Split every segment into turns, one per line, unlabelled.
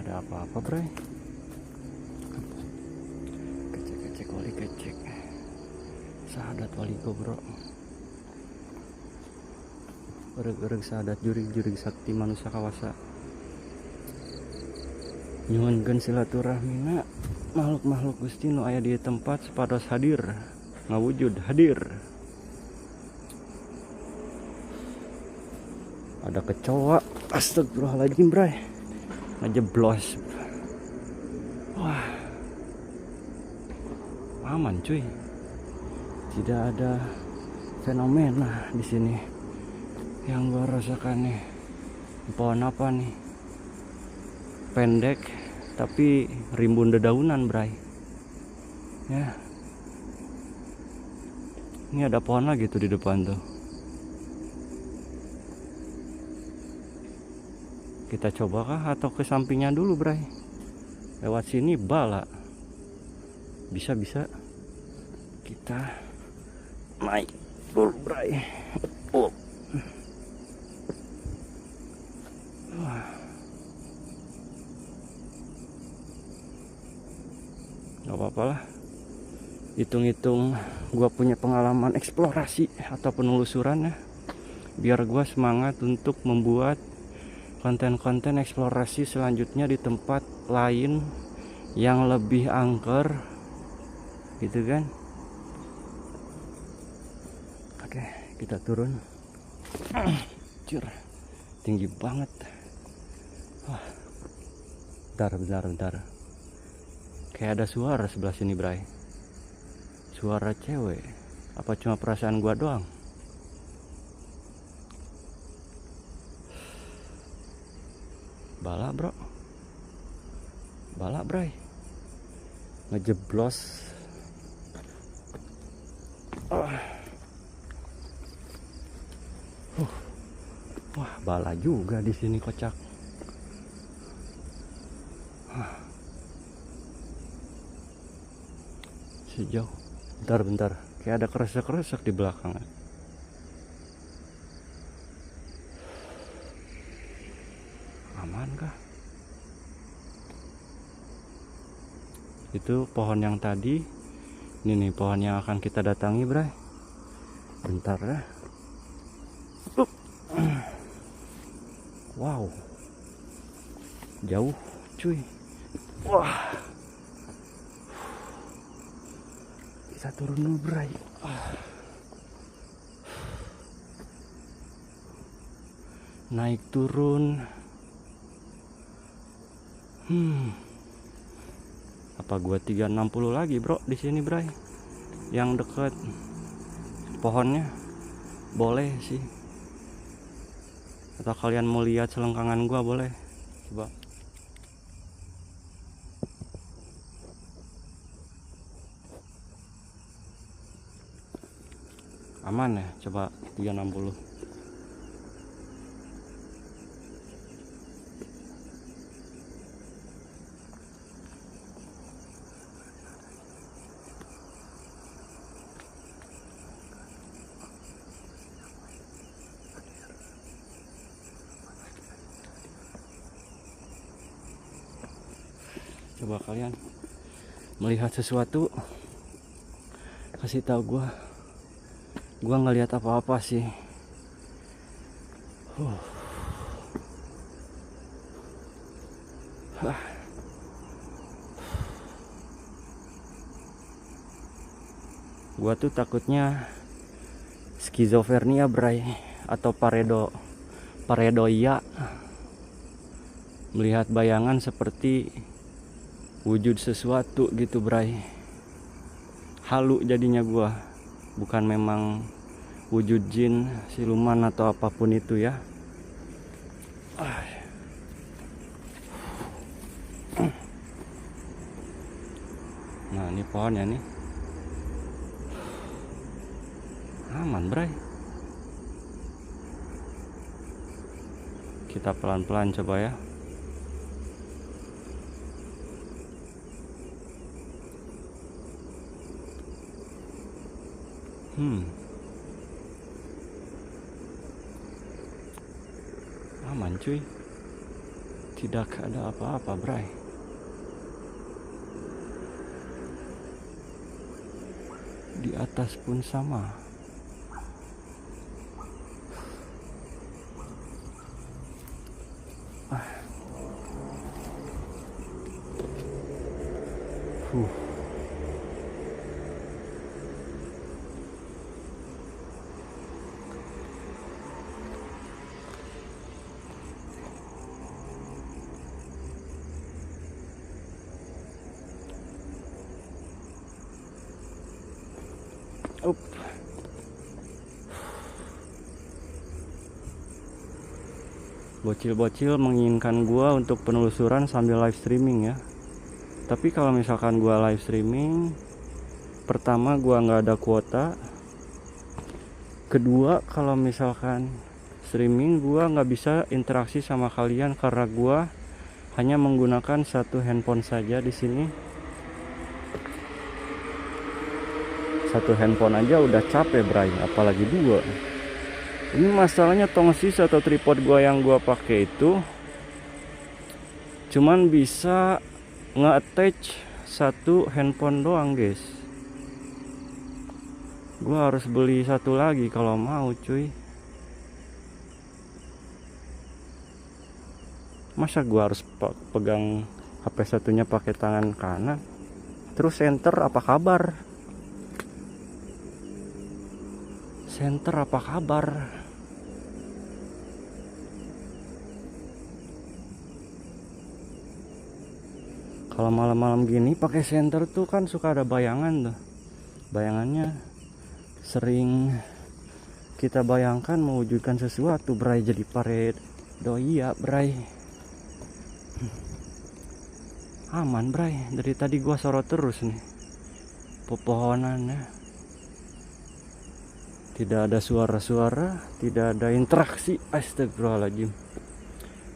ada apa-apa, bray? Kecek wali kecek. Sahadat waligo, bro. Ereg sahadat jurig sakti manusia kawasa. Nyuhunkeun silaturahmina makhluk-makhluk Gusti nu aya di tempat supados hadir, ngawujud hadir. Ada kecoa, astagfirullahaladzim, bray. Ngejeblos. Wah, aman cuy, tidak ada fenomena di sini yang gua rasakan nih. Pohon apa nih? Pendek tapi rimbun dedaunan, bray. Ya, ini ada pohon lagi tuh di depan tuh. Kita coba kah atau ke sampingnya dulu, bray? Lewat sini bala. Bisa kita naik dulu, bray. Oh. Gak apa-apa lah. Hitung-hitung gua punya pengalaman eksplorasi atau penelusuran ya. Biar gua semangat untuk membuat konten-konten eksplorasi selanjutnya di tempat lain yang lebih angker gitu kan. Oke, kita turun. Cur, tinggi banget. Wah, bentar. Kayak ada suara sebelah sini, bray. Suara cewek. Apa cuma perasaan gua doang? Bala, bro. Bala, bray. Ngejeblos. Wah, bala juga di sini, kocak. Sejauh. Bentar. Kayak ada kresek-kresek di belakang. Aman kah? Itu pohon yang tadi. Ini nih pohon yang akan kita datangi, bray. Bentar ya. Wow, jauh cuy. Wah, bisa turun dulu, bray. Naik turun. Apa gua 360 lagi, bro, di sini, bray? Yang deket pohonnya boleh sih. Atau kalian mau lihat selengkangan gua boleh. Coba. Aman ya? Coba 360. Coba kalian melihat sesuatu, kasih tahu gua nggak lihat apa-apa sih. Gua tuh takutnya skizofrenia, bray, atau pareidoia, melihat bayangan seperti wujud sesuatu gitu, bray. Halu jadinya gua, bukan memang wujud jin, siluman atau apapun itu ya. Nah, ini pohonnya nih. Aman, bray. Kita pelan-pelan coba ya. Aman cuy, Tidak ada apa-apa, bray. Di atas pun sama. Huh. Up. Bocil-bocil menginginkan gua untuk penelusuran sambil live streaming ya. Tapi kalau misalkan gua live streaming, pertama gua nggak ada kuota. Kedua, kalau misalkan streaming gua nggak bisa interaksi sama kalian karena gua hanya menggunakan satu handphone saja di sini. Satu handphone aja udah capek, bray, apalagi dua. Ini masalahnya tongsis atau tripod gua yang gua pakai itu cuman bisa nge-attach satu handphone doang, guys. Gua harus beli satu lagi kalau mau, cuy. Masa gua harus pegang HP satunya pakai tangan kanan? Terus center apa kabar? Center apa kabar? Kalau malam-malam gini pakai center tuh kan suka ada bayangan tuh. Bayangannya sering kita bayangkan mewujudkan sesuatu, bray. Jadi paret doi ya, bray. Aman, bray. Dari tadi gua sorot terus nih pepohonannya. Tidak ada suara-suara, tidak ada interaksi. Astagfirullahaladzim.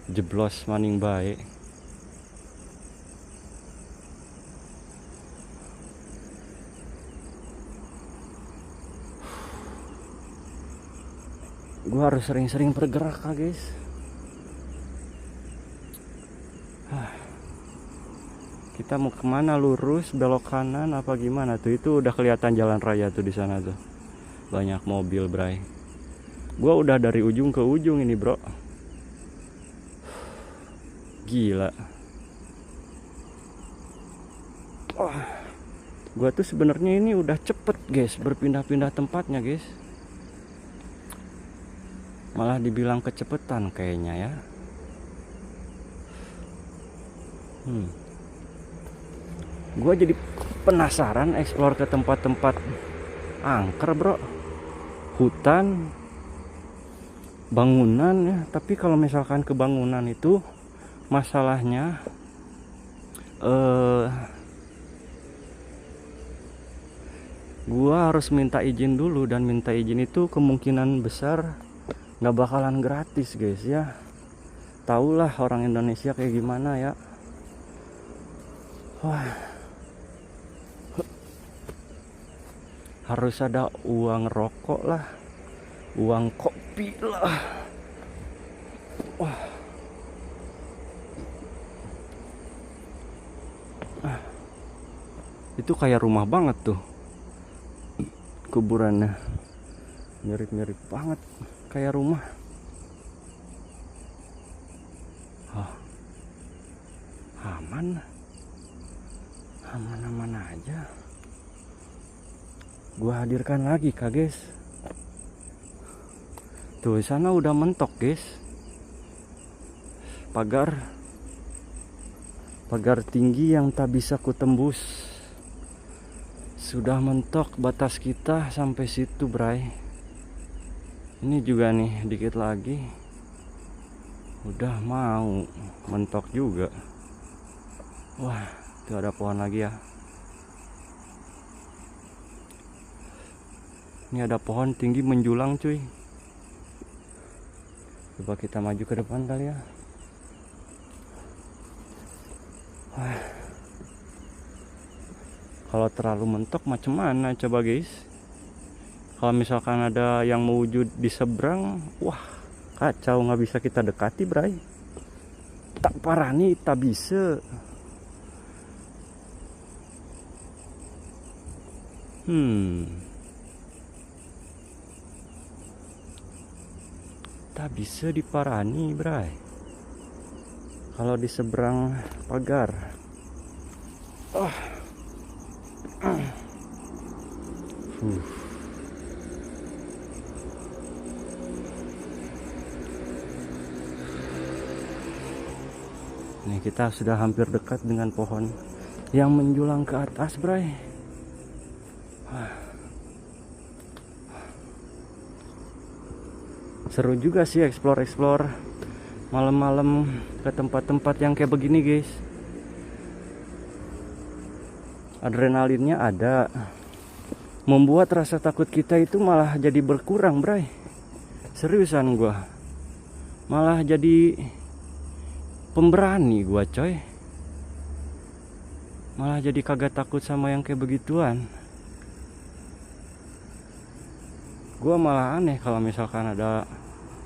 Jeblos maning baik. Gua harus sering-sering bergerak, guys. Kita mau kemana? Lurus, belok kanan, apa gimana tuh? Itu udah kelihatan jalan raya tuh di sana tuh. Banyak mobil, bray. Gua udah dari ujung ke ujung ini, bro. Gila. Gua tuh sebenarnya ini udah cepet, guys, berpindah-pindah tempatnya, guys. Malah dibilang kecepetan kayaknya ya. Gua jadi penasaran explore ke tempat-tempat angker, bro. Hutan, bangunan ya. Tapi kalau misalkan ke bangunan itu masalahnya gua harus minta izin dulu, dan minta izin itu kemungkinan besar nggak bakalan gratis, guys ya. Taulah orang Indonesia kayak gimana ya. Wah, harus ada uang rokok lah, uang kopi lah. Wah, itu kayak rumah banget tuh kuburannya, mirip-mirip banget kayak rumah. Aman aja. Gua hadirkan lagi, guys. Tuh sana udah mentok, guys. Pagar tinggi yang tak bisa kutembus. Sudah mentok batas kita sampai situ, bray. Ini juga nih dikit lagi udah mau mentok juga. Wah, itu ada pohon lagi ya. Ini ada pohon tinggi menjulang, cuy. Coba kita maju ke depan kali ya. Wah, kalau terlalu mentok macam mana coba, guys? Kalau misalkan ada yang mewujud di seberang, wah kacau, nggak bisa kita dekati, bray. tak parani tak bisa. Tak bisa diparani, bray. Kalau di seberang pagar. Nih kita sudah hampir dekat dengan pohon yang menjulang ke atas, bray. Seru juga sih explore malam-malam ke tempat-tempat yang kayak begini, guys. Adrenalinnya ada, membuat rasa takut kita itu malah jadi berkurang, bray. Seriusan gua, malah jadi pemberani gua, coy. Malah jadi kagak takut sama yang kayak begituan. Gua malah aneh kalau misalkan ada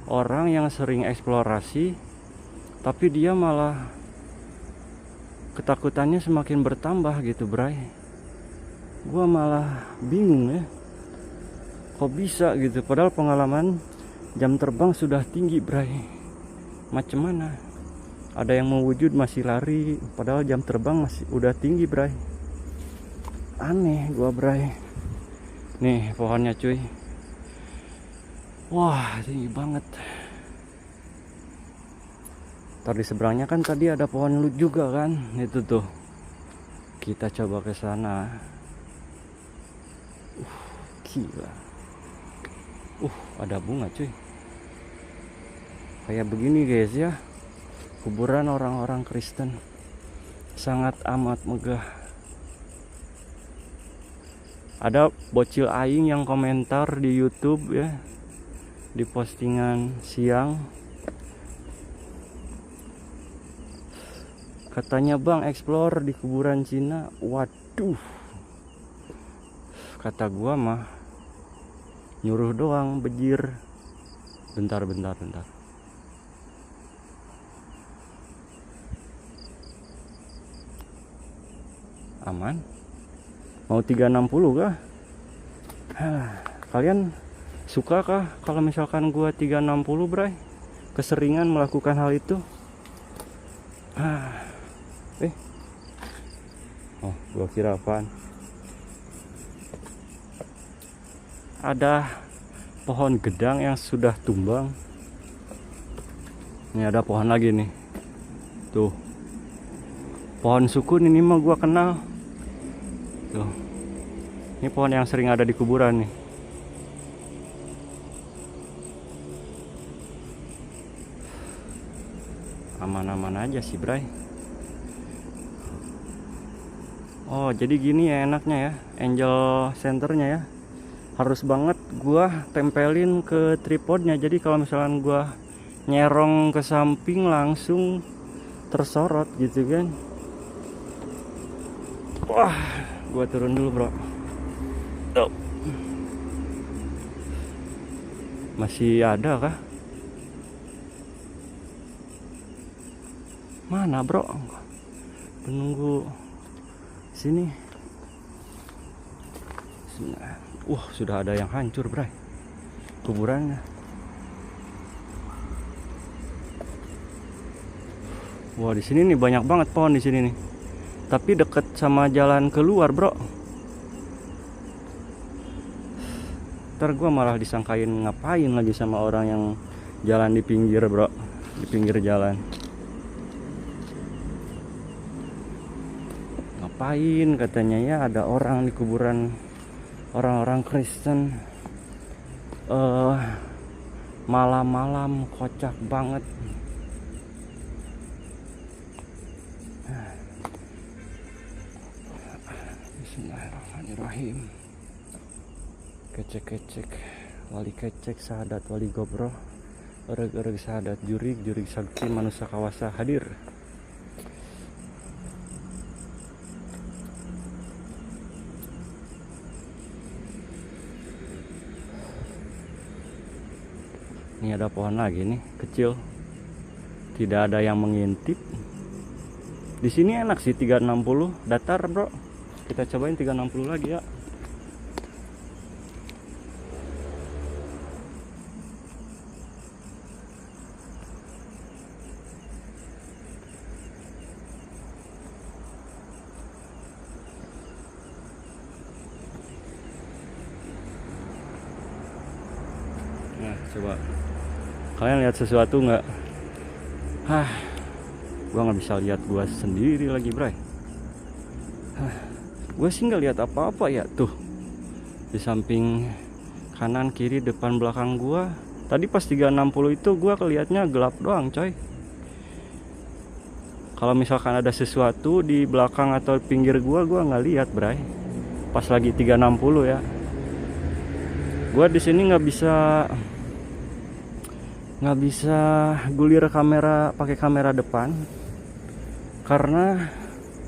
orang yang sering eksplorasi tapi dia malah ketakutannya semakin bertambah gitu, bray. Gua malah bingung ya, kok bisa gitu, padahal pengalaman jam terbang sudah tinggi, bray. Macam mana ada yang mau wujud masih lari, padahal jam terbang masih udah tinggi, bray. Aneh gua, bray. Nih pohonnya, cuy. Wah, tinggi banget. Ntar di seberangnya kan tadi ada pohon lut juga kan, itu tuh. Kita coba ke sana. Gila. Ada bunga, cuy. Kayak begini, guys ya. Kuburan orang-orang Kristen. Sangat amat megah. Ada bocil aing yang komentar di YouTube ya, di postingan siang, katanya, bang, explore di kuburan Cina. Waduh, kata gua mah nyuruh doang, bejir. Bentar. Aman? Mau 360 kah? Kalian suka kah kalau misalkan gua 360, bray? Keseringan melakukan hal itu. Gua kira apaan? Ada pohon gedang yang sudah tumbang. Ini ada pohon lagi nih. Tuh. Pohon sukun ini mah gua kenal. Tuh. Ini pohon yang sering ada di kuburan nih. Aman-aman aja sih, bray. Oh, jadi gini ya enaknya ya, angel centernya ya. Harus banget gua tempelin ke tripodnya. Jadi kalau misalkan gua nyerong ke samping langsung tersorot gitu kan. Wah, gua turun dulu, bro. Tuh. Masih ada kah? Mana, bro? Penunggu sini. Wah, sudah ada yang hancur, bray. Kuburannya. Wah, di sini nih banyak banget pohon di sini nih. Tapi deket sama jalan keluar, bro. Ntar gua malah disangkain ngapain lagi sama orang yang jalan di pinggir, bro. Di pinggir jalan. Ngapain katanya ya, ada orang di kuburan orang-orang Kristen. Malam-malam kocak banget. Bismillahirrahmanirrahim. Kecek wali kecek sahadat wali gobroh, ereg sahadat jurig sakti manusia kawasa hadir. Ini ada pohon lagi nih, kecil, Tidak ada yang mengintip. Di sini enak sih 360 datar, bro. Kita cobain 360 lagi ya. Nah, coba kalian lihat sesuatu nggak? Gua nggak bisa lihat gua sendiri lagi, bray. Gue sih nggak lihat apa-apa ya tuh di samping kanan, kiri, depan, belakang gua. Tadi pas 360 itu gua kelihatnya gelap doang, coy. Kalau misalkan ada sesuatu di belakang atau pinggir gua nggak lihat, bray. Pas lagi 360 ya. Gua di sini nggak bisa gulir kamera pakai kamera depan karena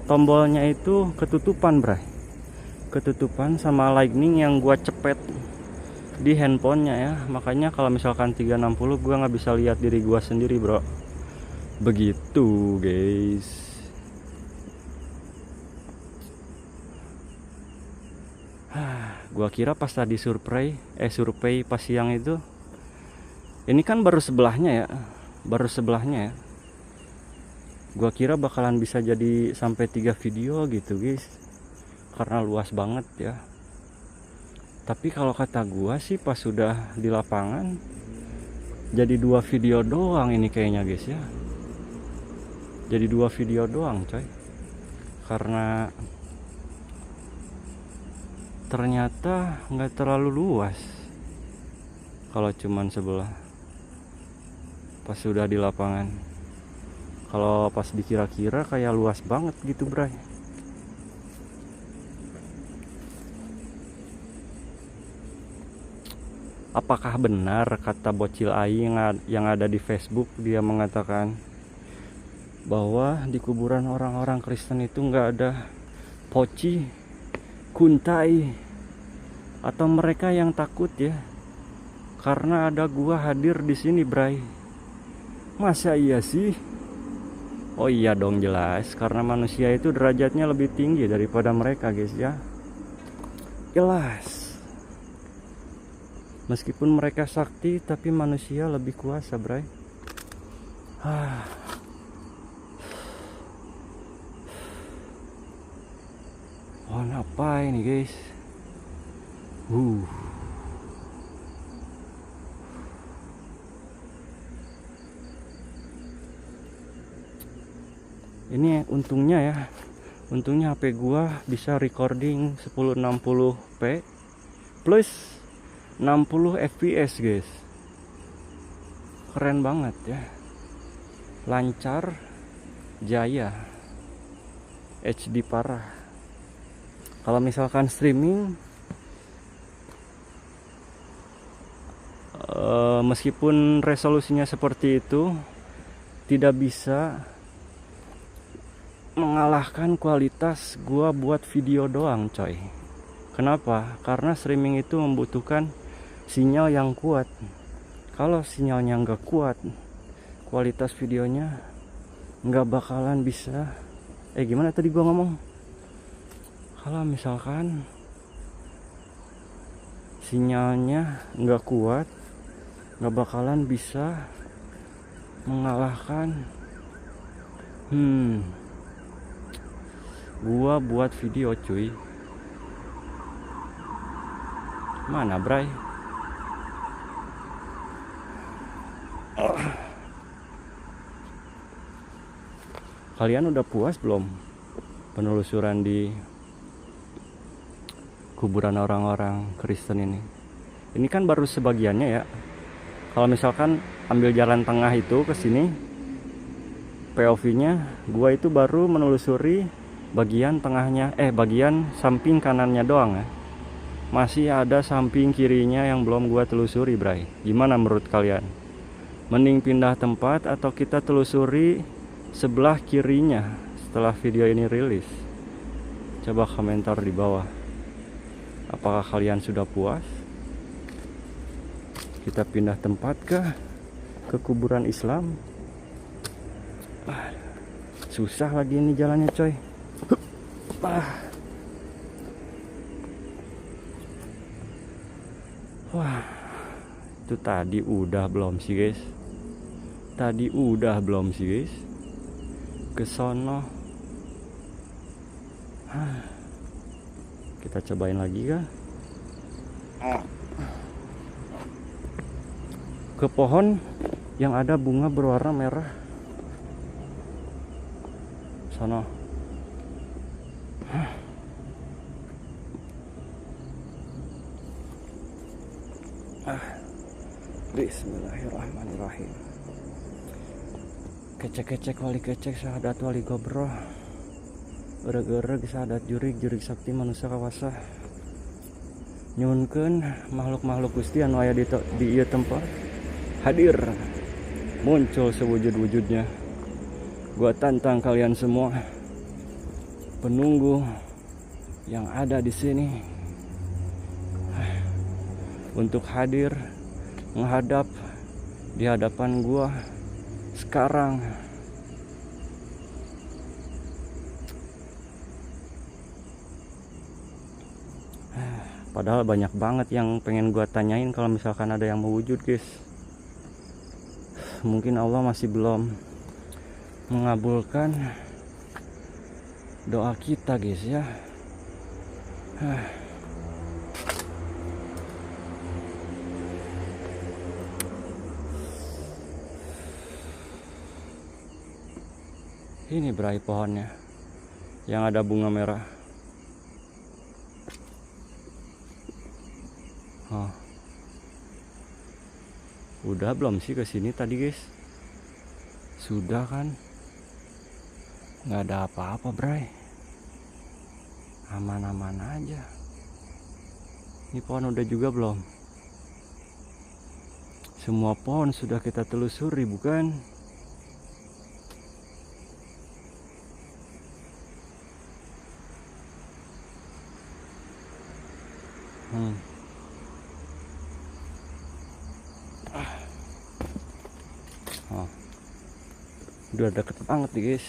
tombolnya itu ketutupan, bray. Ketutupan sama lightning yang gua cepet di handphonenya ya. Makanya kalau misalkan 360 gua nggak bisa lihat diri gua sendiri, bro. Begitu, guys. Gua kira pas tadi survei pas siang itu, ini kan baru sebelahnya ya. Gua kira bakalan bisa jadi sampai 3 video gitu, guys, karena luas banget ya. Tapi kalau kata gua sih pas sudah di lapangan jadi 2 video doang ini kayaknya, guys ya. Jadi 2 video doang, coy. Karena ternyata nggak terlalu luas kalau cuman sebelah pas sudah di lapangan. Kalau pas dikira-kira kayak luas banget gitu, bray. Apakah benar kata bocil aing yang ada di Facebook? Dia mengatakan bahwa di kuburan orang-orang Kristen itu nggak ada poci, kuntai, atau mereka yang takut ya, karena ada gua hadir di sini, bray. Masa iya sih? Oh iya dong, jelas, karena manusia itu derajatnya lebih tinggi daripada mereka, guys ya. Jelas. Meskipun mereka sakti, tapi manusia lebih kuasa, bray. Oh, apa ini, guys? Ini untungnya HP gua bisa recording 1060p plus 60 fps, guys. Keren banget ya. Lancar, jaya, HD parah. Kalau misalkan streaming, meskipun resolusinya seperti itu, tidak bisa mengalahkan kualitas gua buat video doang, coy. Kenapa? Karena streaming itu membutuhkan sinyal yang kuat. Kalau sinyalnya nggak kuat, kualitas videonya nggak bakalan bisa. Gimana tadi gua ngomong? Kalau misalkan sinyalnya nggak kuat, nggak bakalan bisa mengalahkan gua buat video, cuy. Mana, bray? Kalian udah puas belum penelusuran di kuburan orang-orang Kristen ini? Ini kan baru sebagiannya ya. Kalau misalkan ambil jalan tengah itu ke sini, POV-nya gua itu baru menelusuri bagian tengahnya, bagian samping kanannya doang ya. Masih ada samping kirinya yang belum gua telusuri, bray. Gimana menurut kalian? Mending pindah tempat atau kita telusuri sebelah kirinya setelah video ini rilis? Coba komentar di bawah. Apakah kalian sudah puas? Kita pindah tempat kah ke kuburan Islam? Susah lagi ini jalannya coy. Wah, itu tadi udah belum sih guys? Tadi udah belum sih guys? Ke sono. Kita cobain lagi kah? Ke pohon yang ada bunga berwarna merah. Sono. Bismillahirrahmanirrahim. Kecek-kecek wali kecek sahadat wali gobroh. Gereg-gereg sahadat jurig sakti manusia kawasa. Nyunkeun makhluk-makhluk Gusti anu aya di ieu tempat hadir, muncul sewujud-wujudnya. Gua tantang kalian semua penunggu yang ada di sini untuk hadir menghadap di hadapan gua sekarang. Padahal banyak banget yang pengen gua tanyain kalau misalkan ada yang mewujud guys. Mungkin Allah masih belum mengabulkan doa kita guys ya. Ini berai pohonnya yang ada bunga merah. Udah belum sih ke sini tadi guys? Sudah kan? Nggak ada apa-apa bray. Aman-aman aja. Ini pohon udah juga belum? Semua pohon sudah kita telusuri bukan? Udah deket banget nih guys.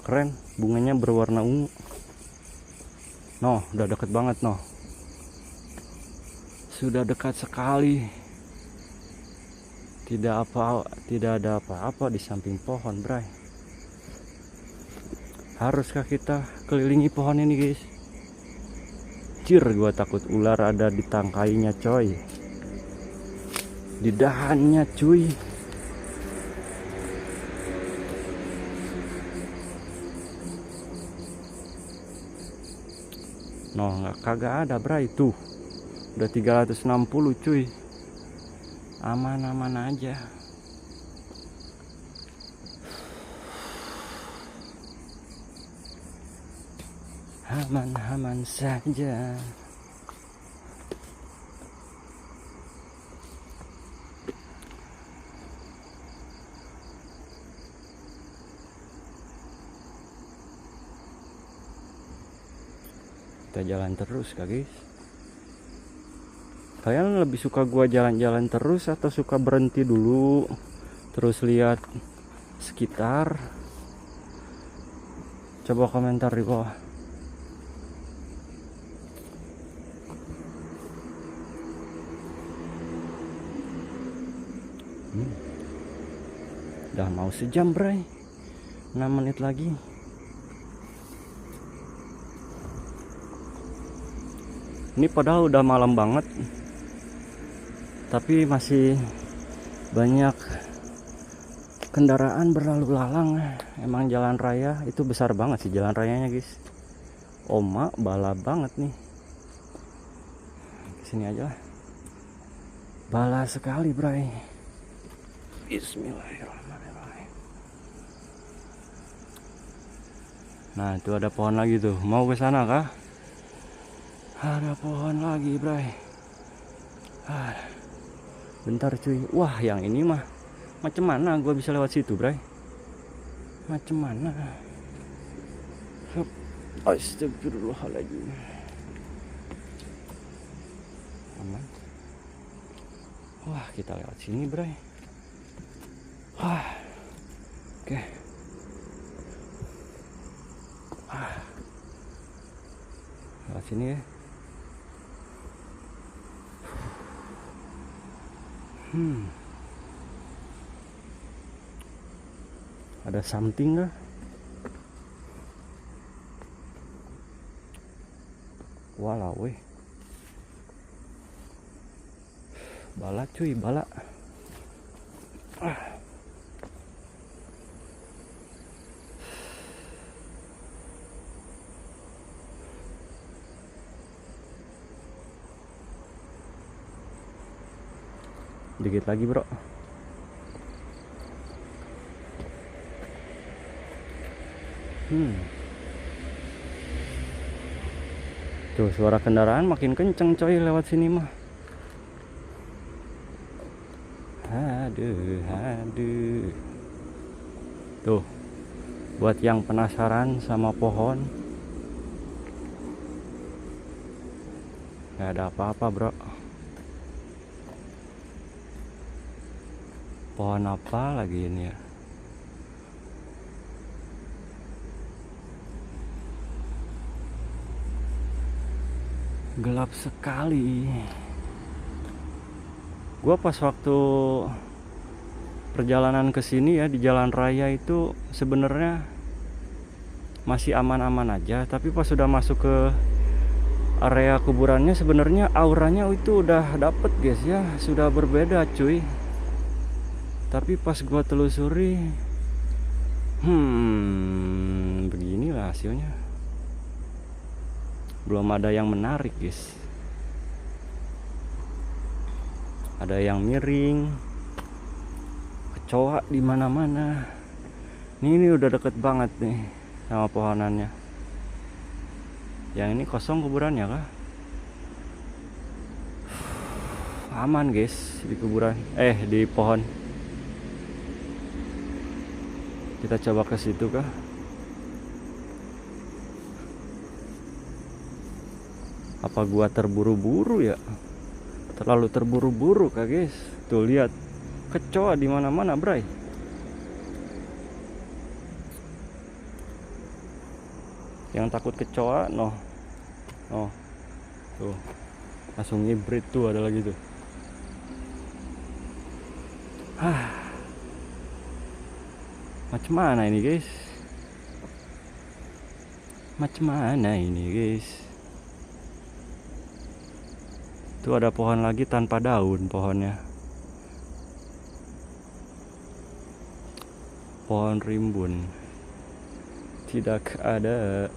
Keren, bunganya berwarna ungu. Udah deket banget sudah dekat sekali. Tidak ada apa-apa di samping pohon bray. Haruskah kita kelilingi pohon ini guys? Cir, gua takut ular ada di tangkainya coy, di dahannya cuy. Kagak ada bray, tuh udah 360 cuy. Aman-aman aja. Aman-aman saja. Kita jalan terus kak guys. Kalian lebih suka gua jalan-jalan terus atau suka berhenti dulu terus lihat sekitar? Coba komentar di bawah. Udah mau sejam bray, 6 menit lagi. Ini padahal udah malam banget, tapi masih banyak kendaraan berlalu lalang. Emang jalan raya itu besar banget sih jalan rayanya guys. Omak bala banget nih. Kesini aja lah. Bala sekali bray. Bismillahirrahmanirrahim. Nah itu ada pohon lagi tuh. Mau ke sana kah? Ada pohon lagi bray. Bentar cuy. Wah yang ini mah macam mana gua bisa lewat situ bray? Macam mana? Astagfirullahaladzim. Aman. Wah kita lewat sini bray. Oke. Lewat sini ya. Ada something kah? Walau weh. Bala cuy, bala. Dikit lagi bro. Tuh suara kendaraan makin kenceng coy lewat sini mah. Aduh. Tuh, buat yang penasaran sama pohon, gak ada apa-apa bro. Pohon apa lagi ini ya? Gelap sekali. Gua pas waktu perjalanan ke sini ya di jalan raya itu sebenarnya masih aman-aman aja, tapi pas sudah masuk ke area kuburannya sebenarnya auranya itu udah dapet guys ya, sudah berbeda cuy. Tapi pas gua telusuri, beginilah hasilnya. Belum ada yang menarik guys. Ada yang miring, kecoa di mana-mana. Ini udah deket banget nih sama pohonannya. Yang ini kosong kuburannya kah? Aman guys di kuburan, di pohon. Kita coba ke situ kah? Apa gua terburu-buru ya? Terlalu terburu-buru kah guys? Tuh lihat, kecoa di mana-mana, bray. Yang takut kecoa, no. Tuh. Langsung hybrid tuh, ada lagi tuh. Macam mana ini guys? Macam mana ini guys? Tuh ada pohon lagi tanpa daun pohonnya. Pohon rimbun. Tidak ada.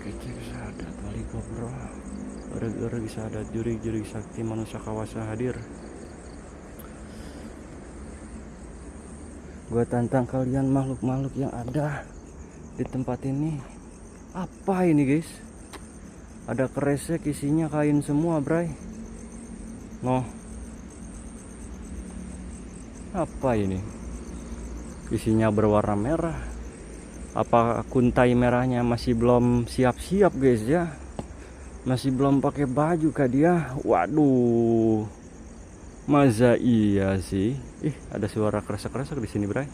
Kecil sadat wali kobra. Ereg-ereg sadat jurig-jurig sakti manusia kawasa hadir. Gua tantang kalian makhluk-makhluk yang ada di tempat ini. Apa ini guys? Ada kresek isinya kain semua, bray. Apa ini? Isinya berwarna merah. Apa kuntai merahnya masih belum siap-siap guys ya? Masih belum pakai baju kah dia? Waduh. Masa iya sih? Ada suara kresek-kresek di sini, bray.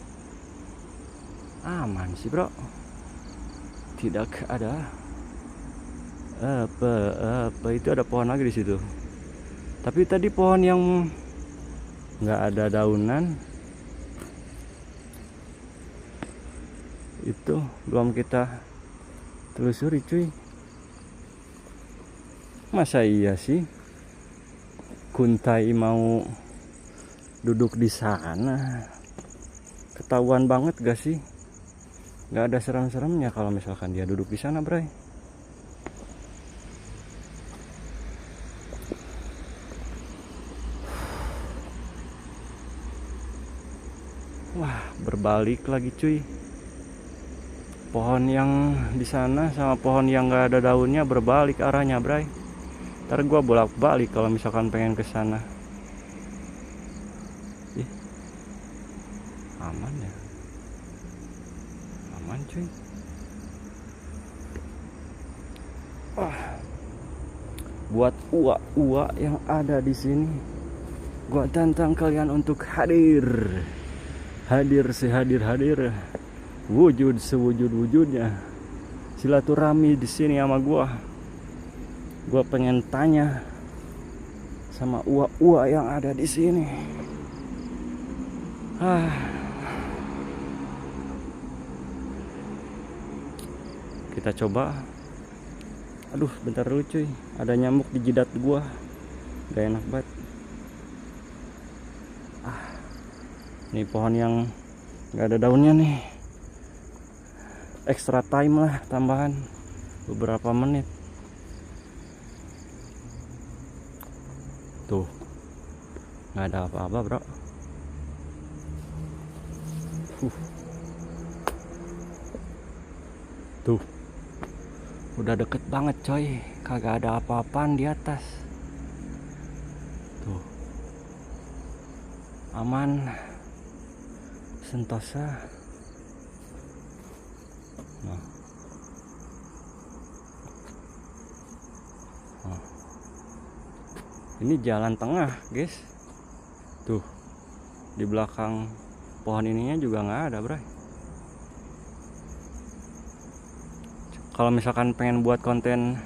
Aman sih, bro. Tidak ada. Apa itu ada pohon lagi di situ. Tapi tadi pohon yang nggak ada daunan itu belum kita telusuri, cuy. Masa iya sih kuntai mau duduk di sana? Ketahuan banget gak sih? Gak ada serem-seremnya kalau misalkan dia duduk di sana, bray. Wah, berbalik lagi, cuy. Pohon yang di sana sama pohon yang gak ada daunnya berbalik arahnya, bray. Ntar gua bolak-balik kalau misalkan pengen ke sana. Aman ya? Aman, cuy. buat uak-uak yang ada di sini. Gua tantang kalian untuk hadir sehadir-hadir, wujud sewujud-wujudnya, silaturahmi di sini sama gua. Gua pengen tanya sama uak-uak yang ada di sini. Kita coba. Aduh, bentar dulu cuy. Ada nyamuk di jidat gua. Gak enak banget. Ini pohon yang gak ada daunnya nih. Extra time lah, tambahan beberapa menit. Tuh, nggak ada apa-apa bro. Tuh, udah deket banget coy. Kagak ada apa-apaan di atas. Tuh, aman, sentosa. Nah. Ini jalan tengah guys. Tuh, di belakang pohon ininya juga nggak ada bro. Kalau misalkan pengen buat konten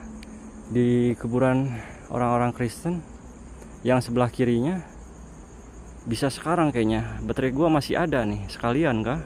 di kuburan orang-orang Kristen yang sebelah kirinya, bisa sekarang kayaknya. Baterai gua masih ada nih, sekalian kah?